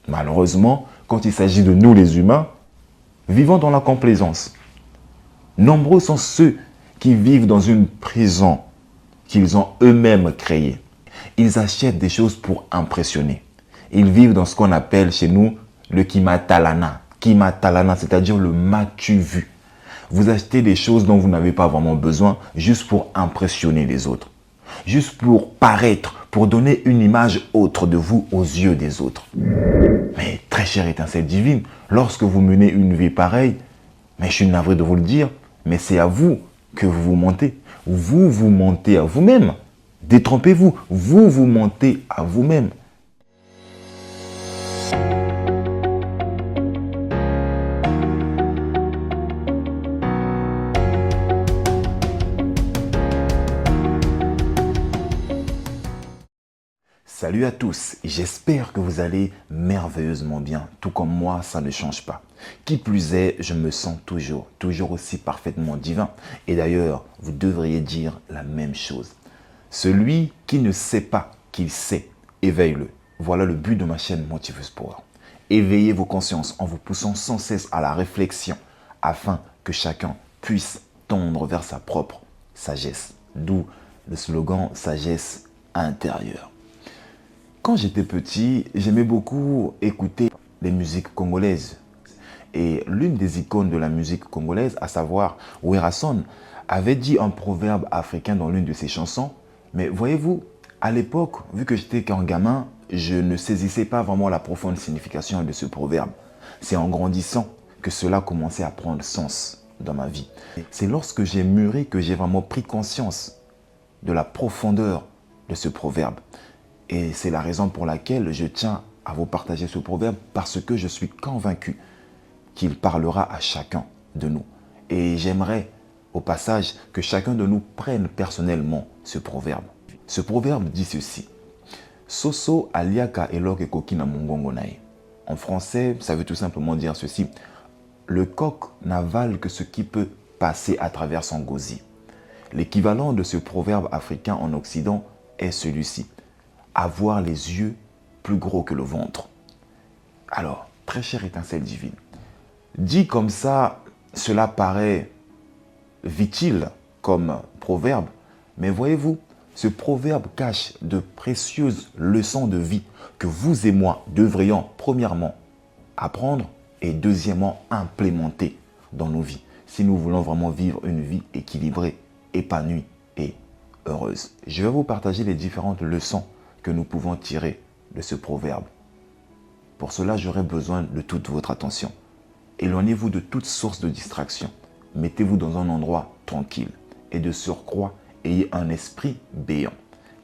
Malheureusement, quand il s'agit de nous les humains, vivons dans la complaisance. Nombreux sont ceux qui vivent dans une prison qu'ils ont eux-mêmes créée. Ils achètent des choses pour impressionner. Ils vivent dans ce qu'on appelle chez nous le kimatalana. Kimatalana, c'est-à-dire le m'as-tu vu. Vous achetez des choses dont vous n'avez pas vraiment besoin juste pour impressionner les autres. Juste pour paraître, pour donner une image autre de vous aux yeux des autres. Mais très chère étincelle divine, lorsque vous menez une vie pareille, mais je suis navré de vous le dire, mais c'est à vous que vous vous mentez. Vous vous mentez à vous-même. Détrompez-vous, vous vous mentez à vous-même. Salut à tous, j'espère que vous allez merveilleusement bien, tout comme moi, ça ne change pas. Qui plus est, je me sens toujours aussi parfaitement divin. Et d'ailleurs, vous devriez dire la même chose. Celui qui ne sait pas qu'il sait, éveille-le. Voilà le but de ma chaîne Motivus Power. Éveillez vos consciences en vous poussant sans cesse à la réflexion, afin que chacun puisse tendre vers sa propre sagesse. D'où le slogan « Sagesse intérieure ». Quand j'étais petit, j'aimais beaucoup écouter les musiques congolaises. Et l'une des icônes de la musique congolaise, à savoir Werason, avait dit un proverbe africain dans l'une de ses chansons. Mais voyez-vous, à l'époque, vu que j'étais qu'un gamin, je ne saisissais pas vraiment la profonde signification de ce proverbe. C'est en grandissant que cela commençait à prendre sens dans ma vie. C'est lorsque j'ai mûri que j'ai vraiment pris conscience de la profondeur de ce proverbe. Et c'est la raison pour laquelle je tiens à vous partager ce proverbe, parce que je suis convaincu qu'il parlera à chacun de nous. Et j'aimerais au passage que chacun de nous prenne personnellement ce proverbe. Ce proverbe dit ceci: Soso aliaka eloke koki na mongongo nae. En français, ça veut tout simplement dire ceci: le coq n'avale que ce qui peut passer à travers son gosier. L'équivalent de ce proverbe africain en Occident est celui-ci: avoir les yeux plus gros que le ventre. Alors, très chère étincelle divine, dit comme ça, cela paraît vitile comme proverbe, mais voyez-vous, ce proverbe cache de précieuses leçons de vie que vous et moi devrions premièrement apprendre et deuxièmement implémenter dans nos vies, si nous voulons vraiment vivre une vie équilibrée, épanouie et heureuse. Je vais vous partager les différentes leçons que nous pouvons tirer de ce proverbe. Pour cela, j'aurai besoin de toute votre attention. Éloignez-vous de toute source de distraction. Mettez-vous dans un endroit tranquille. Et de surcroît, ayez un esprit béant.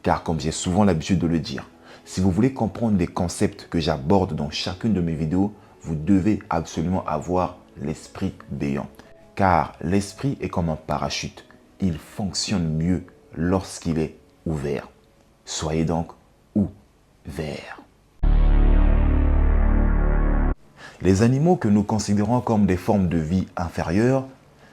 Car comme j'ai souvent l'habitude de le dire, si vous voulez comprendre les concepts que j'aborde dans chacune de mes vidéos, vous devez absolument avoir l'esprit béant. Car l'esprit est comme un parachute. Il fonctionne mieux lorsqu'il est ouvert. Soyez donc ouvert. Les animaux que nous considérons comme des formes de vie inférieures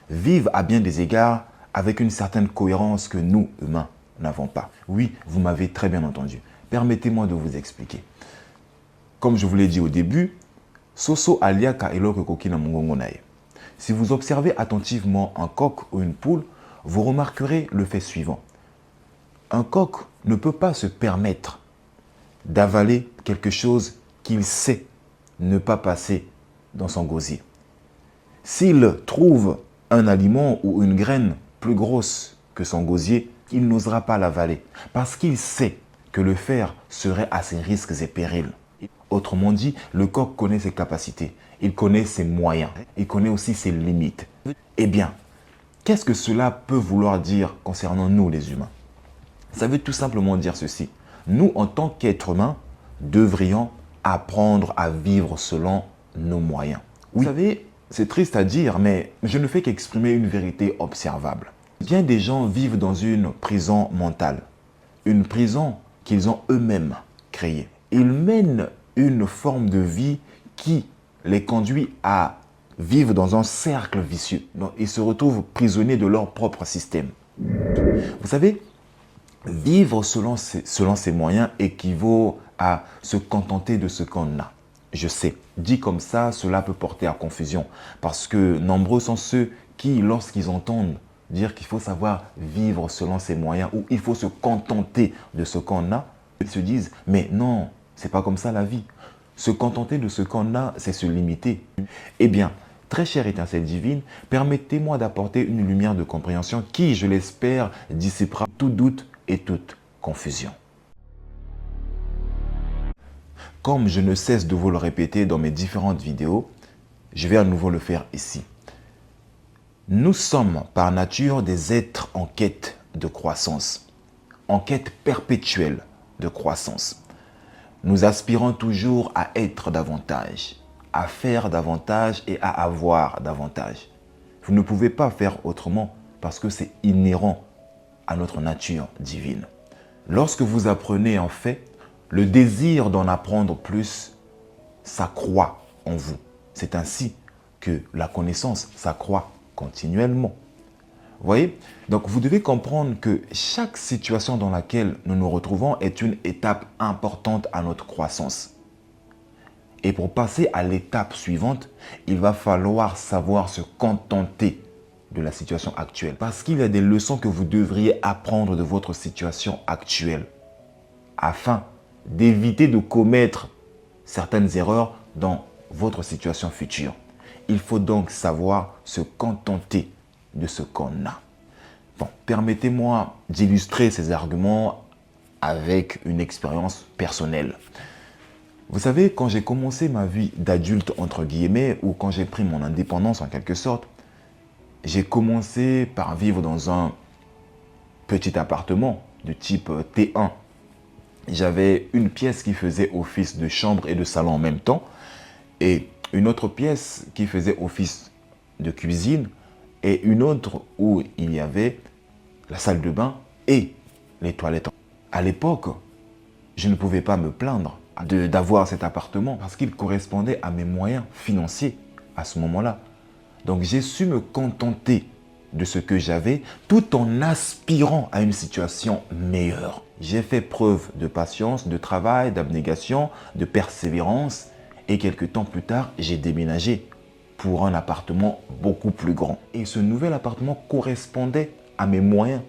vivent à bien des égards avec une certaine cohérence que nous, humains, n'avons pas. Oui, vous m'avez très bien entendu. Permettez-moi de vous expliquer. Comme je vous l'ai dit au début, Soso aliaka eloke koki na mongongo nae. Si vous observez attentivement un coq ou une poule, vous remarquerez le fait suivant. Un coq ne peut pas se permettre d'avaler quelque chose qu'il sait ne pas passer dans son gosier. S'il trouve un aliment ou une graine plus grosse que son gosier, il n'osera pas l'avaler parce qu'il sait que le faire serait à ses risques et périls. Autrement dit, le coq connaît ses capacités, il connaît ses moyens, il connaît aussi ses limites. Eh bien, qu'est-ce que cela peut vouloir dire concernant nous les humains? Ça veut tout simplement dire ceci: nous, en tant qu'êtres humains, devrions apprendre à vivre selon nos moyens. Oui. Vous savez, c'est triste à dire, mais je ne fais qu'exprimer une vérité observable. Bien des gens vivent dans une prison mentale, une prison qu'ils ont eux-mêmes créée. Ils mènent une forme de vie qui les conduit à vivre dans un cercle vicieux. Donc, ils se retrouvent prisonniers de leur propre système. Vous savez, vivre selon ses moyens équivaut à se contenter de ce qu'on a. Je sais, dit comme ça, cela peut porter à confusion parce que nombreux sont ceux qui, lorsqu'ils entendent dire qu'il faut savoir vivre selon ses moyens ou il faut se contenter de ce qu'on a, ils se disent « mais non, c'est pas comme ça la vie ». Se contenter de ce qu'on a, c'est se limiter. Eh bien, très chère étincelle divine, permettez-moi d'apporter une lumière de compréhension qui, je l'espère, dissipera tout doute et toute confusion. Comme je ne cesse de vous le répéter dans mes différentes vidéos, je vais à nouveau le faire ici. Nous sommes par nature des êtres en quête de croissance, en quête perpétuelle de croissance. Nous aspirons toujours à être davantage, à faire davantage et à avoir davantage. Vous ne pouvez pas faire autrement parce que c'est inhérent à notre nature divine. Lorsque vous apprenez en fait, le désir d'en apprendre plus s'accroît en vous. C'est ainsi que la connaissance s'accroît continuellement. Vous voyez? Donc vous devez comprendre que chaque situation dans laquelle nous nous retrouvons est une étape importante à notre croissance. Et pour passer à l'étape suivante, il va falloir savoir se contenter de la situation actuelle. Parce qu'il y a des leçons que vous devriez apprendre de votre situation actuelle afin d'éviter de commettre certaines erreurs dans votre situation future. Il faut donc savoir se contenter de ce qu'on a. Bon, permettez-moi d'illustrer ces arguments avec une expérience personnelle. Vous savez, quand j'ai commencé ma vie d'adulte, entre guillemets, ou quand j'ai pris mon indépendance en quelque sorte, j'ai commencé par vivre dans un petit appartement de type T1. J'avais une pièce qui faisait office de chambre et de salon en même temps, et une autre pièce qui faisait office de cuisine, et une autre où il y avait la salle de bain et les toilettes. À l'époque, je ne pouvais pas me plaindre d'avoir cet appartement parce qu'il correspondait à mes moyens financiers à ce moment-là. Donc j'ai su me contenter de ce que j'avais tout en aspirant à une situation meilleure. J'ai fait preuve de patience, de travail, d'abnégation, de persévérance et quelques temps plus tard, j'ai déménagé pour un appartement beaucoup plus grand. Et ce nouvel appartement correspondait à mes moyens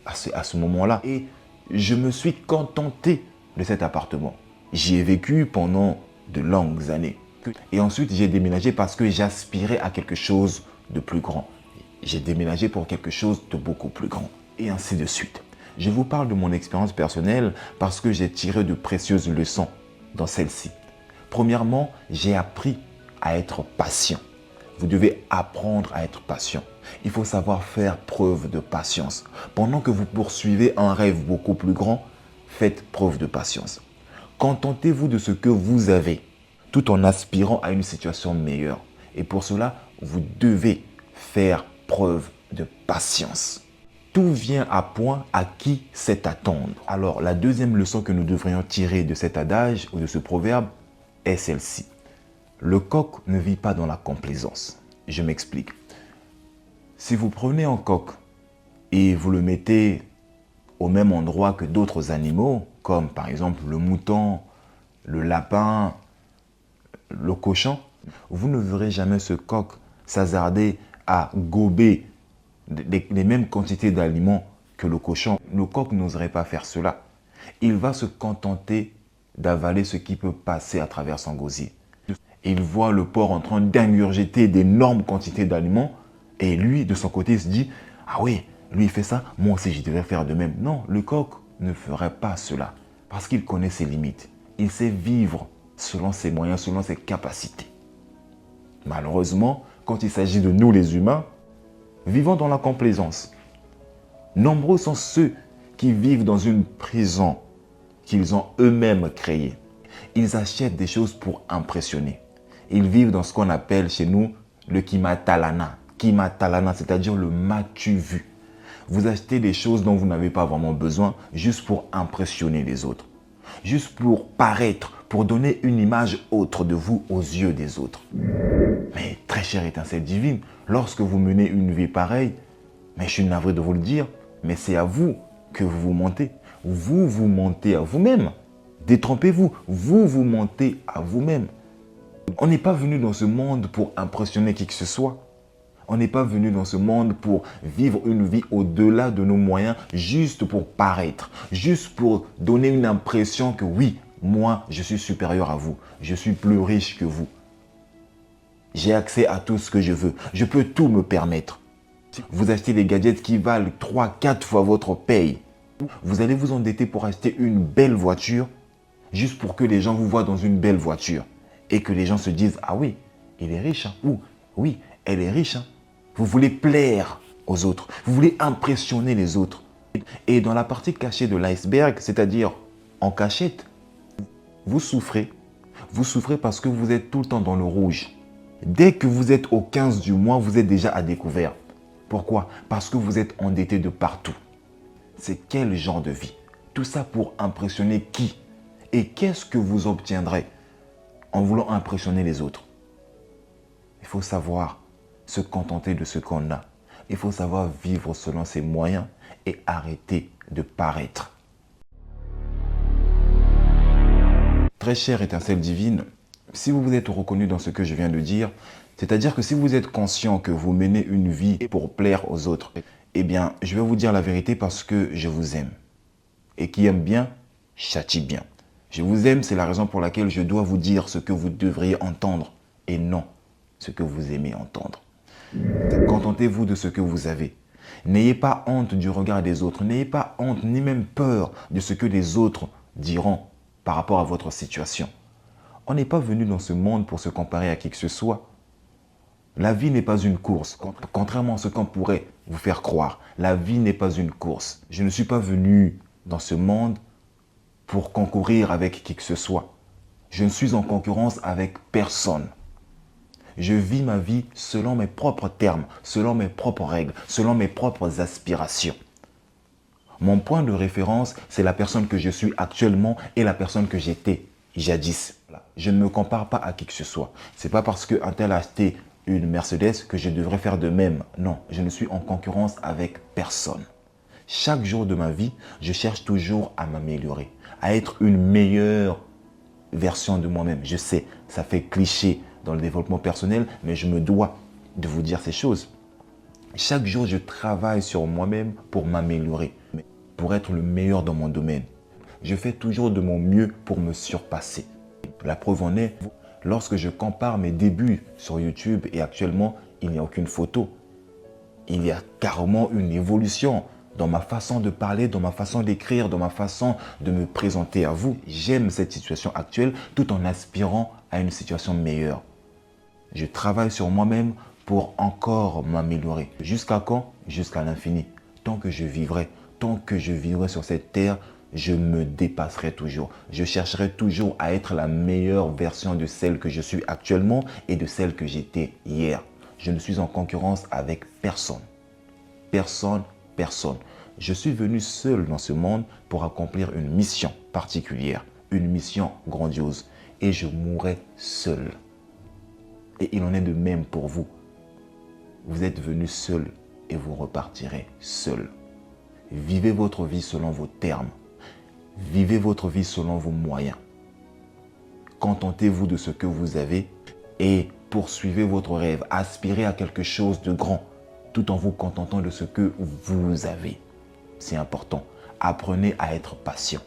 à ce moment-là. Et je me suis contenté de cet appartement. J'y ai vécu pendant de longues années. Et ensuite, j'ai déménagé parce que j'aspirais à quelque chose de plus grand. J'ai déménagé pour quelque chose de beaucoup plus grand. Et ainsi de suite. Je vous parle de mon expérience personnelle parce que j'ai tiré de précieuses leçons dans celle-ci. Premièrement, j'ai appris à être patient. Vous devez apprendre à être patient. Il faut savoir faire preuve de patience. Pendant que vous poursuivez un rêve beaucoup plus grand, faites preuve de patience. Contentez-vous de ce que vous avez, tout en aspirant à une situation meilleure. Et pour cela, vous devez faire preuve de patience. Tout vient à point à qui sait attendre. Alors, la deuxième leçon que nous devrions tirer de cet adage ou de ce proverbe est celle-ci. Le coq ne vit pas dans la complaisance. Je m'explique. Si vous prenez un coq et vous le mettez au même endroit que d'autres animaux, comme par exemple le mouton, le lapin, le cochon, vous ne verrez jamais ce coq s'hasarder à gober les mêmes quantités d'aliments que le cochon. Le coq n'oserait pas faire cela. Il va se contenter d'avaler ce qui peut passer à travers son gosier. Il voit le porc en train d'ingurgiter d'énormes quantités d'aliments et lui, de son côté, il se dit « Ah oui, lui il fait ça, moi aussi je devrais faire de même. » Non, le coq ne ferait pas cela parce qu'il connaît ses limites. Il sait vivre selon ses moyens, selon ses capacités. Malheureusement, quand il s'agit de nous les humains, vivons dans la complaisance. Nombreux sont ceux qui vivent dans une prison qu'ils ont eux-mêmes créée. Ils achètent des choses pour impressionner. Ils vivent dans ce qu'on appelle chez nous le kimatalana. Kimatalana, c'est-à-dire le m'as-tu vu. Vous achetez des choses dont vous n'avez pas vraiment besoin juste pour impressionner les autres. Juste pour paraître, pour donner une image autre de vous aux yeux des autres. Mais très chère étincelle divine, lorsque vous menez une vie pareille, mais je suis navré de vous le dire, mais c'est à vous que vous vous mentez. Vous vous mentez à vous-même. Détrompez-vous, vous mentez à vous-même. On n'est pas venu dans ce monde pour impressionner qui que ce soit. On n'est pas venu dans ce monde pour vivre une vie au-delà de nos moyens, juste pour paraître, juste pour donner une impression que oui, moi, je suis supérieur à vous, je suis plus riche que vous. J'ai accès à tout ce que je veux, je peux tout me permettre. Vous achetez des gadgets qui valent 3-4 fois votre paye. Vous allez vous endetter pour acheter une belle voiture, juste pour que les gens vous voient dans une belle voiture. Et que les gens se disent, ah oui, il est riche, hein? Ou oui, elle est riche. Hein? Vous voulez plaire aux autres, vous voulez impressionner les autres. Et dans la partie cachée de l'iceberg, c'est-à-dire en cachette, vous souffrez. Vous souffrez parce que vous êtes tout le temps dans le rouge. Dès que vous êtes au 15 du mois, vous êtes déjà à découvert. Pourquoi? Parce que vous êtes endetté de partout. C'est quel genre de vie? Tout ça pour impressionner qui? Et qu'est-ce que vous obtiendrez en voulant impressionner les autres? Il faut savoir se contenter de ce qu'on a. Il faut savoir vivre selon ses moyens et arrêter de paraître. Très chère étincelle divine, si vous vous êtes reconnu dans ce que je viens de dire, c'est-à-dire que si vous êtes conscient que vous menez une vie pour plaire aux autres, eh bien, je vais vous dire la vérité parce que je vous aime. Et qui aime bien, châtie bien. Je vous aime, c'est la raison pour laquelle je dois vous dire ce que vous devriez entendre et non ce que vous aimez entendre. Contentez-vous de ce que vous avez. N'ayez pas honte du regard des autres. N'ayez pas honte ni même peur de ce que les autres diront par rapport à votre situation. On n'est pas venu dans ce monde pour se comparer à qui que ce soit. La vie n'est pas une course. Contrairement à ce qu'on pourrait vous faire croire, la vie n'est pas une course. Je ne suis pas venu dans ce monde pour concourir avec qui que ce soit. Je ne suis en concurrence avec personne. Je vis ma vie selon mes propres termes, selon mes propres règles, selon mes propres aspirations. Mon point de référence, c'est la personne que je suis actuellement et la personne que j'étais jadis. Je ne me compare pas à qui que ce soit. Ce n'est pas parce qu'un tel a acheté une Mercedes que je devrais faire de même. Non, je ne suis en concurrence avec personne. Chaque jour de ma vie, je cherche toujours à m'améliorer, à être une meilleure version de moi-même. Je sais, ça fait cliché dans le développement personnel, mais je me dois de vous dire ces choses. Chaque jour, je travaille sur moi-même pour m'améliorer, pour être le meilleur dans mon domaine. Je fais toujours de mon mieux pour me surpasser. La preuve en est, lorsque je compare mes débuts sur YouTube et actuellement, il n'y a aucune photo. Il y a carrément une évolution dans ma façon de parler, dans ma façon d'écrire, dans ma façon de me présenter à vous. J'aime cette situation actuelle tout en aspirant à une situation meilleure. Je travaille sur moi-même pour encore m'améliorer. Jusqu'à quand? Jusqu'à l'infini. Tant que je vivrai sur cette terre, je me dépasserai toujours. Je chercherai toujours à être la meilleure version de celle que je suis actuellement et de celle que j'étais hier. Je ne suis en concurrence avec personne. Personne. Je suis venu seul dans ce monde pour accomplir une mission particulière, une mission grandiose. Et je mourrai seul. Et il en est de même pour vous. Vous êtes venu seul et vous repartirez seul. Vivez votre vie selon vos termes. Vivez votre vie selon vos moyens. Contentez-vous de ce que vous avez et poursuivez votre rêve. Aspirez à quelque chose de grand tout en vous contentant de ce que vous avez. C'est important. Apprenez à être patient.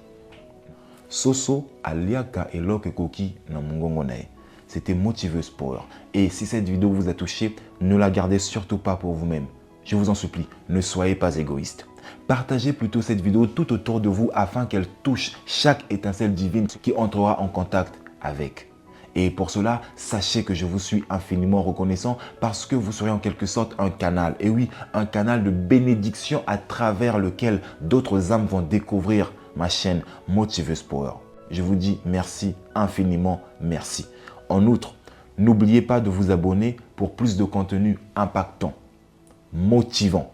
Soso aliaka eloke koki na mungongo nae. C'était Motiveuse Power. Et si cette vidéo vous a touché, ne la gardez surtout pas pour vous-même. Je vous en supplie, ne soyez pas égoïste. Partagez plutôt cette vidéo tout autour de vous afin qu'elle touche chaque étincelle divine qui entrera en contact avec. Et pour cela, sachez que je vous suis infiniment reconnaissant parce que vous serez en quelque sorte un canal. Et oui, un canal de bénédiction à travers lequel d'autres âmes vont découvrir ma chaîne Motiveuse Power. Je vous dis merci, infiniment merci. En outre, n'oubliez pas de vous abonner pour plus de contenu impactant, motivant,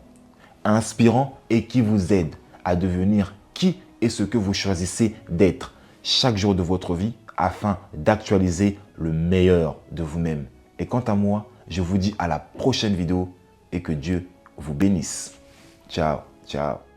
inspirant et qui vous aide à devenir qui et ce que vous choisissez d'être chaque jour de votre vie afin d'actualiser le meilleur de vous-même. Et quant à moi, je vous dis à la prochaine vidéo et que Dieu vous bénisse. Ciao, ciao.